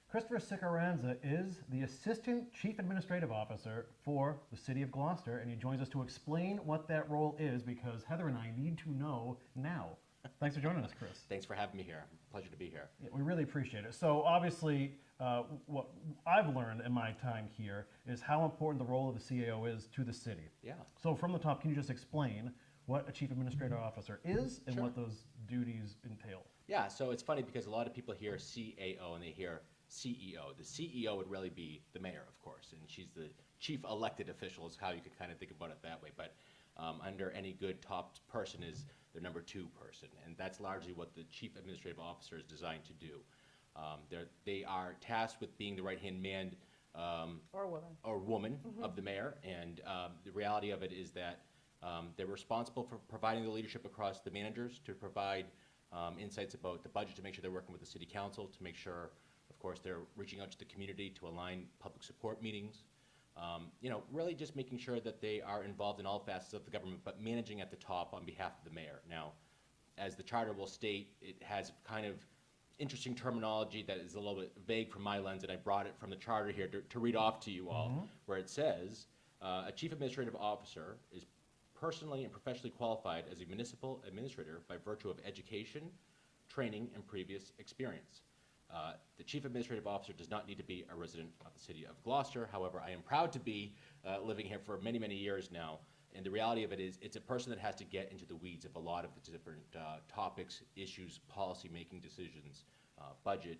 Christopher Sicuranza is the Assistant Chief Administrative Officer for the City of Gloucester, and he joins us to explain what that role is because Heather and I need to know now. Thanks for joining us, Chris. Thanks for having me here. Pleasure to be here. Yeah, we really appreciate it. So obviously, what I've learned in my time here is how important the role of the CAO is to the city. Yeah. So from the top, can you just explain what a Chief Administrative Officer is and Sure. what those duties entail? Yeah, so it's funny because a lot of people hear CAO and they hear CEO. The CEO would really be the mayor, of course, and she's the chief elected official is how you could kind of think about it that way. But under any good top person is their number two person, and that's largely what the chief administrative officer is designed to do. They are tasked with being the right-hand man or woman of the mayor, and the reality of it is that they're responsible for providing the leadership across the managers to provide insights about the budget, to make sure they're working with the city council, to make sure, of course, they're reaching out to the community to align public support meetings. Really just making sure that they are involved in all facets of the government, but managing at the top on behalf of the mayor. Now, as the charter will state, it has kind of interesting terminology that is a little bit vague from my lens, and I brought it from the charter here to read off to you all, where it says, a chief administrative officer is personally and professionally qualified as a municipal administrator by virtue of education, training, and previous experience. The Chief Administrative Officer does not need to be a resident of the City of Gloucester. However, I am proud to be living here for many, many years now. And the reality of it is it's a person that has to get into the weeds of a lot of the different topics, issues, policy-making decisions, budget.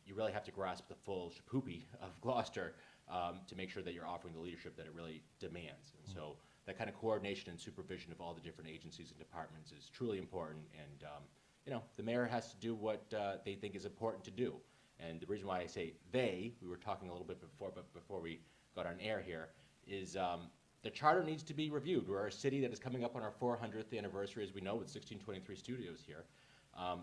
You really have to grasp the full shapoopy of Gloucester to make sure that you're offering the leadership that it really demands. And so that kind of coordination and supervision of all the different agencies and departments is truly important. And the mayor has to do what they think is important to do. And the reason why I say they, we were talking a little bit before we got on air here, is the charter needs to be reviewed. We're a city that is coming up on our 400th anniversary, as we know, with 1623 studios here.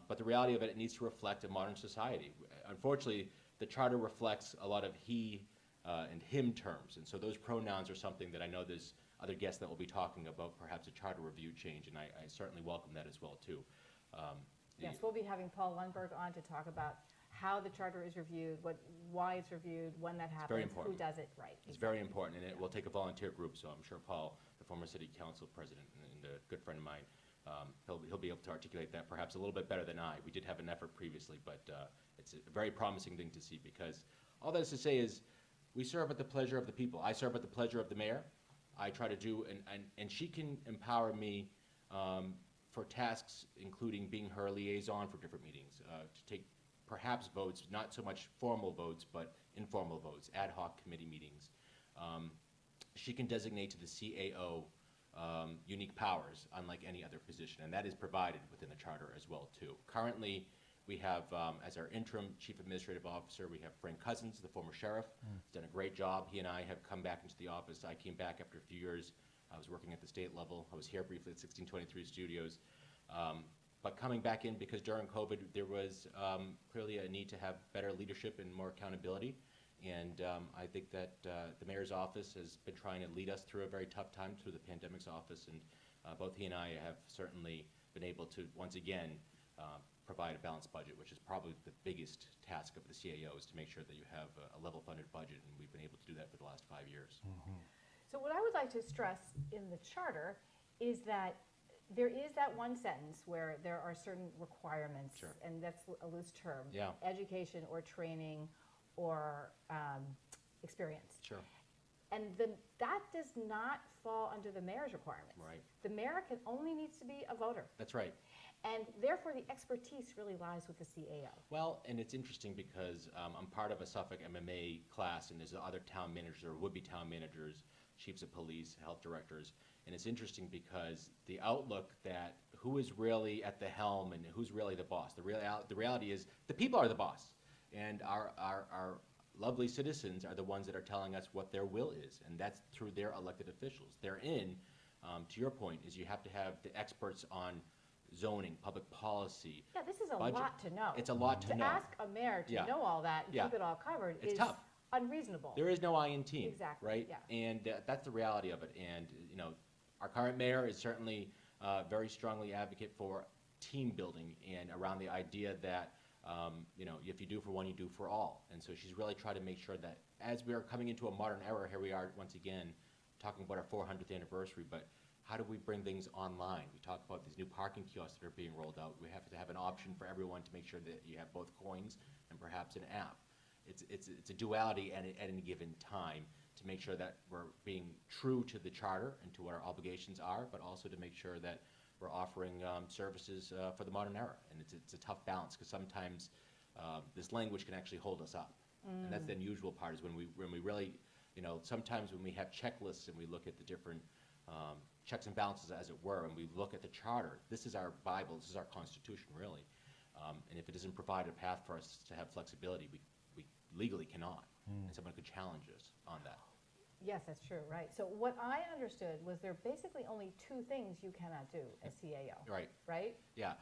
But the reality of it, it needs to reflect a modern society. Unfortunately, the charter reflects a lot of he and him terms. And so those pronouns are something that I know there's other guests that will be talking about, perhaps a charter review change, and I certainly welcome that as well, too. Yes, we'll be having Paul Lundberg on to talk about how the charter is reviewed, why it's reviewed, when that happens, very important. who does it, right. It's very important, and it will take a volunteer group, so I'm sure Paul, the former city council president and a good friend of mine, he'll be able to articulate that perhaps a little bit better than I. We did have an effort previously, but it's a very promising thing to see, because all that is to say is we serve at the pleasure of the people. I serve at the pleasure of the mayor. I try to do, and she can empower me for tasks including being her liaison for different meetings, to take perhaps votes, not so much formal votes, but informal votes, ad hoc committee meetings. She can designate to the CAO unique powers, unlike any other position, and that is provided within the charter as well, too. Currently, we have, as our interim chief administrative officer, we have Frank Cousins, the former sheriff. He's done a great job. He and I have come back into the office. I came back after a few years. I was working at the state level. I was here briefly at 1623 Studios. But coming back in, because during COVID, there was clearly a need to have better leadership and more accountability. And I think that the mayor's office has been trying to lead us through a very tough time through the pandemic's office. And both he and I have certainly been able to, once again, provide a balanced budget, which is probably the biggest task of the CAO, is to make sure that you have a level-funded budget. And we've been able to do that for the last 5 years. So what I would like to stress in the charter is that there is that one sentence where there are certain requirements, Sure. and that's a loose term, Yeah. education or training or experience. Sure. And that does not fall under the mayor's requirements. Right. The mayor only needs to be a voter. That's right. And therefore, the expertise really lies with the CAO. Well, and it's interesting because I'm part of a Suffolk MMA class, and there's other town managers or would-be town managers, chiefs of police, health directors, and it's interesting because the outlook that who is really at the helm and who's really the boss. The reality is the people are the boss, and our lovely citizens are the ones that are telling us what their will is, and that's through their elected officials. Therein, to your point, is you have to have the experts on zoning, public policy. Yeah, this is a budget. lot to know. It's a lot to know. To ask a mayor to Yeah. know all that and Yeah. keep it all covered It's is tough. unreasonable. There is no I in team, Exactly, right? yeah. And that's the reality of it. And our current mayor is certainly very strongly advocate for team building and around the idea that if you do for one, you do for all. And so she's really trying to make sure that as we are coming into a modern era, here we are once again talking about our 400th anniversary, but how do we bring things online? We talk about these new parking kiosks that are being rolled out. We have to have an option for everyone to make sure that you have both coins and perhaps an app. It's a duality at any given time to make sure that we're being true to the charter and to what our obligations are, but also to make sure that we're offering services for the modern era. And it's a tough balance because sometimes this language can actually hold us up. And that's the unusual part is when we really, sometimes when we have checklists and we look at the different checks and balances, as it were, and we look at the charter, this is our Bible, this is our Constitution, really. And if it doesn't provide a path for us to have flexibility, we legally cannot. And someone could challenge us on that. Yes, that's true, right. So what I understood was there are basically only two things you cannot do as CAO. Right. Right? Yeah,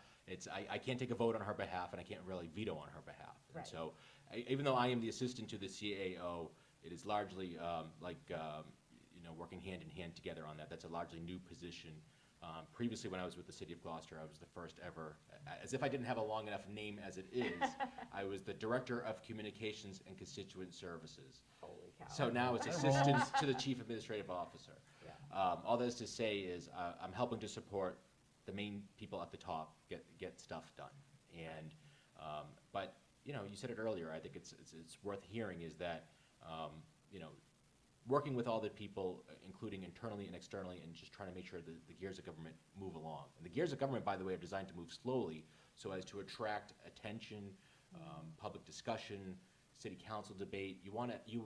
I can't take a vote on her behalf, and I can't really veto on her behalf. Right. And so, even though I am the assistant to the CAO, it is largely working hand in hand together on that. That's a largely new position. Previously, when I was with the City of Gloucester, I was the first ever, as if I didn't have a long enough name as it is, I was the Director of Communications and Constituent Services. Holy cow. So now it's assistant to the Chief Administrative Officer. Yeah. All that is to say is I'm helping to support the main people at the top get stuff done. And but you said it earlier. I think it's worth hearing is that working with all the people, including internally and externally, and just trying to make sure that the gears of government move along. And the gears of government, by the way, are designed to move slowly so as to attract attention, public discussion, city council debate. You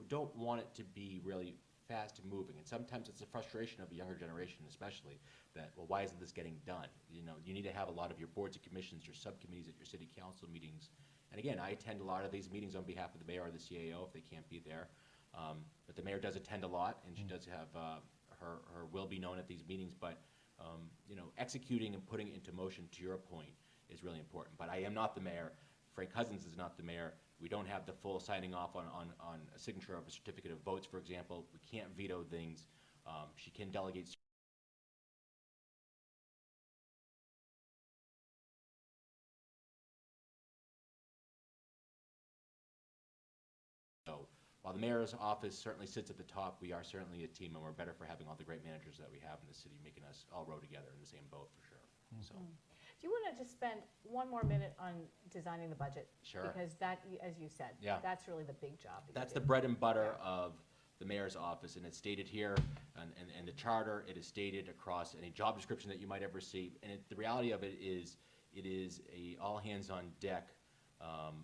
don't want it to be really fast moving. And sometimes it's a frustration of a younger generation, especially, that, well, why isn't this getting done? You need to have a lot of your boards and commissions, your subcommittees at your city council meetings. And again, I attend a lot of these meetings on behalf of the mayor or the CAO if they can't be there. But the mayor does attend a lot, and she does have her will be known at these meetings. But executing and putting it into motion, to your point, is really important. But I am not the mayor. Frank Cousins is not the mayor. We don't have the full signing off on a signature of a certificate of votes, for example. We can't veto things. She can delegate. So while the mayor's office certainly sits at the top, we are certainly a team, and we're better for having all the great managers that we have in the city, making us all row together in the same boat, for sure. So. Do you want to just spend one more minute on designing the budget? Sure. Because that, as you said, Yeah. that's really the big job. That's the bread and butter of the mayor's office, and it's stated here, and the charter, it is stated across any job description that you might ever see. And the reality of it is a all-hands-on-deck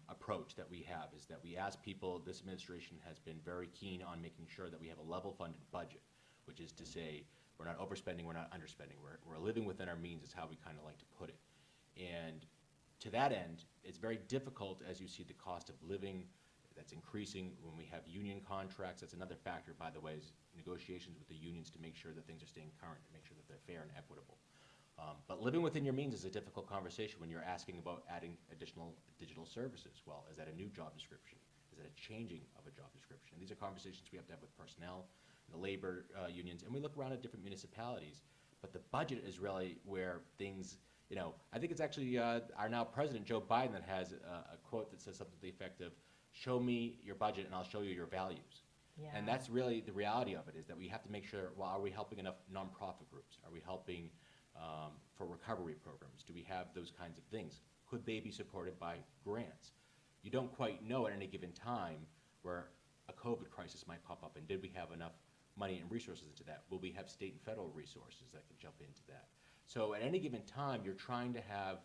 approach that we have, is that we ask people, this administration has been very keen on making sure that we have a level-funded budget, which is to say, we're not overspending, we're not underspending. We're living within our means is how we kind of like to put it. And to that end, it's very difficult as you see the cost of living that's increasing when we have union contracts. That's another factor, by the way, is negotiations with the unions to make sure that things are staying current, to make sure that they're fair and equitable. But living within your means is a difficult conversation when you're asking about adding additional digital services. Well, is that a new job description? Is that a changing of a job description? These are conversations we have to have with personnel, the labor unions, and we look around at different municipalities. But the budget is really where things, I think it's actually our now President Joe Biden that has a quote that says something to the effect of, show me your budget and I'll show you your values. Yeah. And that's really the reality of it, is that we have to make sure, well, are we helping enough nonprofit groups? Are we helping for recovery programs? Do we have those kinds of things? Could they be supported by grants? You don't quite know at any given time where a COVID crisis might pop up, and did we have enough money and resources into that? Will we have state and federal resources that can jump into that? So at any given time, you're trying to have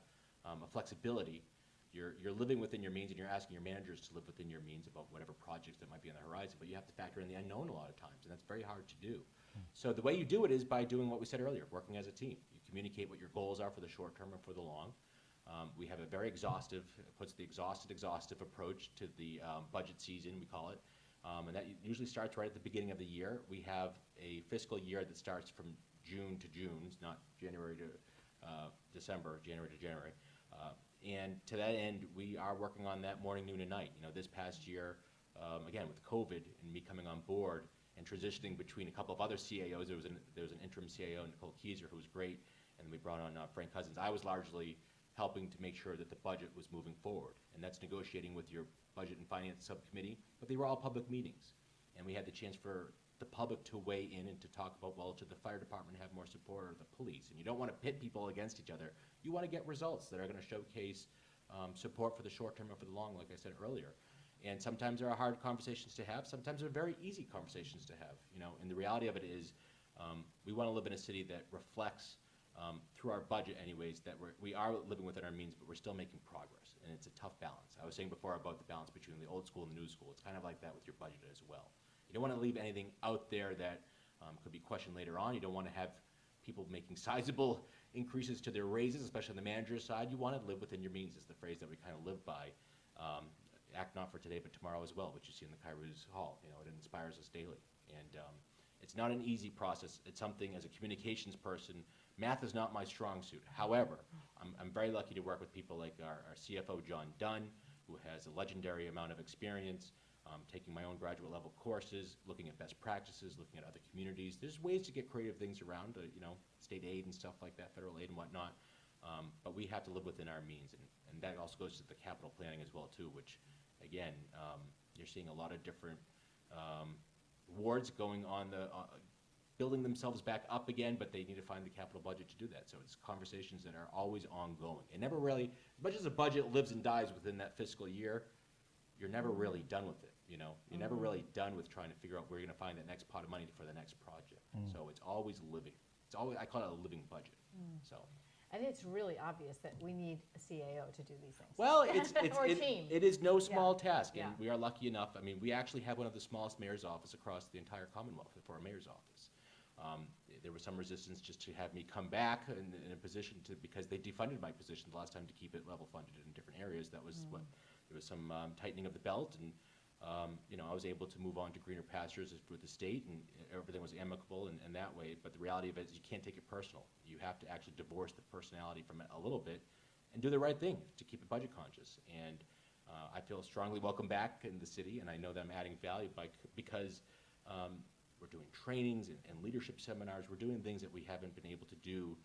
a flexibility. You're living within your means, and you're asking your managers to live within your means about whatever projects that might be on the horizon, but you have to factor in the unknown a lot of times, and that's very hard to do. So the way you do it is by doing what we said earlier, working as a team. You communicate what your goals are for the short term and for the long. We have a very exhaustive, puts the exhaustive approach to the budget season, we call it. And that usually starts right at the beginning of the year. We have a fiscal year that starts from June to June, not January to December, January to January. And to that end, we are working on that morning, noon, and night. This past year, again, with COVID and me coming on board and transitioning between a couple of other CAOs, there was an interim CAO, Nicole Keyser, who was great, and we brought on Frank Cousins. I was largely helping to make sure that the budget was moving forward. And that's negotiating with your Budget and Finance Subcommittee, but they were all public meetings. And we had the chance for the public to weigh in and to talk about, well, should the fire department have more support or the police? And you don't want to pit people against each other. You want to get results that are going to showcase support for the short term and for the long, like I said earlier. And sometimes there are hard conversations to have. Sometimes they're very easy conversations to have. And the reality of it is we want to live in a city that reflects, through our budget anyways, that we are living within our means, but we're still making progress. And it's a tough balance. I was saying before about the balance between the old school and the new school. It's kind of like that with your budget as well. You don't want to leave anything out there that could be questioned later on. You don't want to have people making sizable increases to their raises, especially on the manager's side. You want to live within your means is the phrase that we kind of live by. Act not for today, but tomorrow as well, which you see in the Kairos Hall. It inspires us daily. And it's not an easy process. It's something, as a communications person, math is not my strong suit. However, I'm very lucky to work with people like our CFO, John Dunn, who has a legendary amount of experience, taking my own graduate level courses, looking at best practices, looking at other communities. There's ways to get creative things around, state aid and stuff like that, federal aid and whatnot. But we have to live within our means. And that also goes to the capital planning as well, too, which, again, you're seeing a lot of different wards going on building themselves back up again, but they need to find the capital budget to do that. So it's conversations that are always ongoing. It never really, as much as a budget lives and dies within that fiscal year, you're never really done with it. You're never really done with trying to figure out where you're going to find that next pot of money for the next project. So it's always living. I call it a living budget. So. And it's really obvious that we need a CAO to do these things. Well, Or a team. it is no small task, and Yeah. we are lucky enough. I mean, we actually have one of the smallest mayor's office across the entire Commonwealth for a mayor's office. There was some resistance just to have me come back in a position because they defunded my position the last time to keep it level funded in different areas. That was there was some tightening of the belt, and I was able to move on to greener pastures with the state, and everything was amicable and that way. But the reality of it is you can't take it personal. You have to actually divorce the personality from it a little bit and do the right thing to keep it budget conscious. And I feel strongly welcome back in the city, and I know that I'm adding value because we're doing trainings and leadership seminars. We're doing things that we haven't been able to do,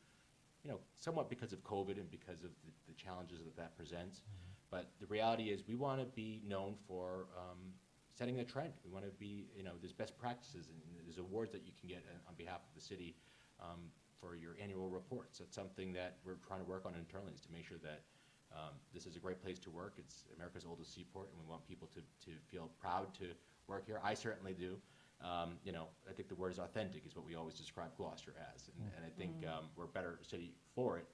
somewhat because of COVID and because of the challenges that presents. But the reality is we want to be known for setting a trend. We want to be, there's best practices and there's awards that you can get on behalf of the city for your annual reports. That's something that we're trying to work on internally, is to make sure that this is a great place to work. It's America's oldest seaport, and we want people to feel proud to work here. I certainly do. I think the word is authentic is what we always describe Gloucester as, and I think we're a better city for it.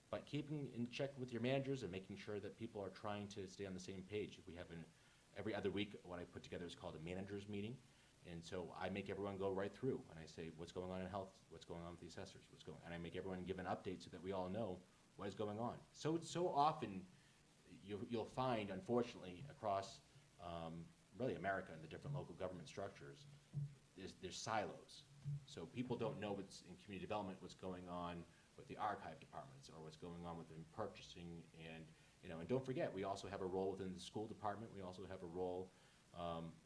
But keeping in check with your managers and making sure that people are trying to stay on the same page. We have every other week, what I put together is called a manager's meeting. And so I make everyone go right through, and I say, what's going on in health, what's going on with the assessors, and I make everyone give an update so that we all know what is going on. So often, you'll find, unfortunately, across really America and the different local government structures, there's silos. So people don't know what's in community development, what's going on with the archive departments, or what's going on within purchasing, and don't forget, we also have a role within the school department. We also have a role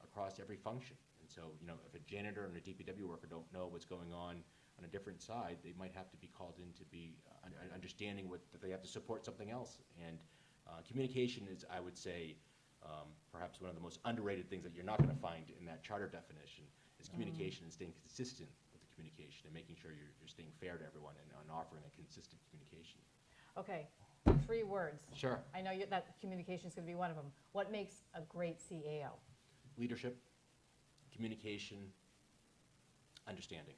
across every function. And so, if a janitor and a DPW worker don't know what's going on a different side, they might have to be called in to be understanding that they have to support something else. And communication is, I would say, perhaps one of the most underrated things that you're not going to find in that charter definition is communication and staying consistent with the communication and making sure you're staying fair to everyone and offering a consistent communication. Okay, 3 words. Sure. I know that communication is going to be one of them. What makes a great CAO? Leadership, communication, understanding.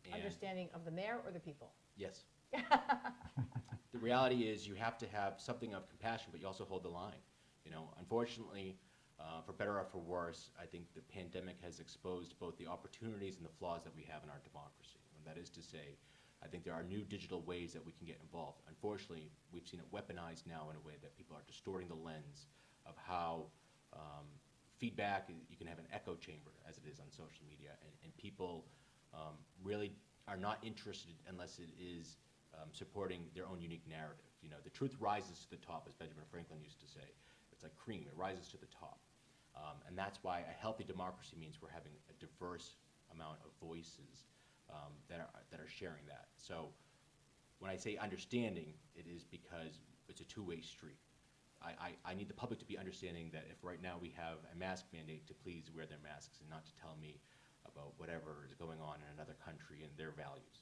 And Understanding of the mayor or the people? yes. The reality is you have to have something of compassion, but you also hold the line. Unfortunately, for better or for worse, I think the pandemic has exposed both the opportunities and the flaws that we have in our democracy. And that is to say, I think there are new digital ways that we can get involved. Unfortunately, we've seen it weaponized now in a way that people are distorting the lens of how feedback, you can have an echo chamber as it is on social media, and people really are not interested unless it is supporting their own unique narrative. The truth rises to the top, as Benjamin Franklin used to say. It's like cream, it rises to the top. And that's why a healthy democracy means we're having a diverse amount of voices that are sharing that. So when I say understanding, it is because it's a two-way street. I need the public to be understanding that if right now we have a mask mandate, to please wear their masks and not to tell me about whatever is going on in another country and their values.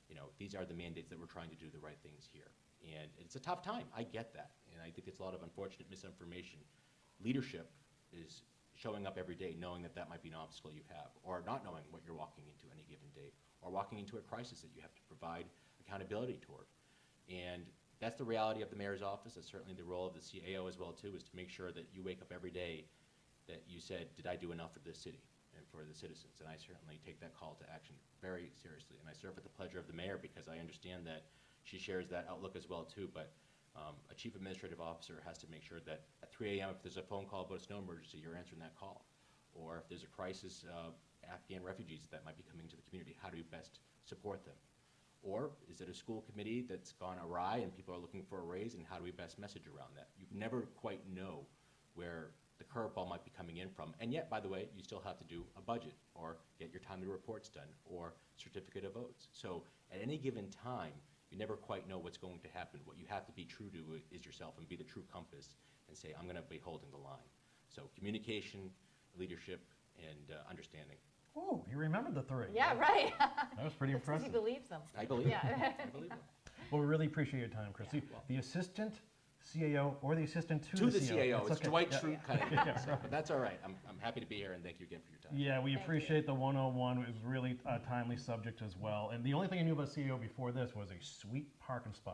You know, these are the mandates that we're trying to do the right things here. And it's a tough time, I get that. And I think it's a lot of unfortunate misinformation. Leadership is showing up every day knowing that that might be an obstacle you have, or not knowing what you're walking into any given day, or walking into a crisis that you have to provide accountability toward. And that's the reality of the mayor's office. That's certainly the role of the CAO as well too, is to make sure that you wake up every day that you said, did I do enough for this city and for the citizens? And I certainly take that call to action very seriously. And I serve at the pleasure of the mayor because I understand that she shares that outlook as well too. But a chief administrative officer has to make sure that at 3 a.m. if there's a phone call about a snow emergency, you're answering that call. Or if there's a crisis, Afghan refugees that might be coming to the community, how do you best support them? Or is it a school committee that's gone awry and people are looking for a raise, and how do we best message around that? You never quite know where the curveball might be coming in from. And yet, by the way, you still have to do a budget or get your timely reports done or certificate of votes. So at any given time, you never quite know what's going to happen. What you have to be true to is yourself and be the true compass and say, I'm going to be holding the line. So communication, leadership, and understanding. Oh, you remembered the three. Yeah, right. That was pretty That's 'cause impressive. he believes them. I believe Yeah. it. I believe it. Well, we really appreciate your time, Chris. Yeah, The assistant CAO or the assistant To the CAO. CAO, That's it's okay. Dwight Yeah. Schrute kind of. Yeah, So, but that's all right. I'm happy to be here, and thank you again for your time. Yeah, we Thank appreciate the 101. It was really a timely subject as well. And the only thing I knew about CAO before this was a sweet parking spot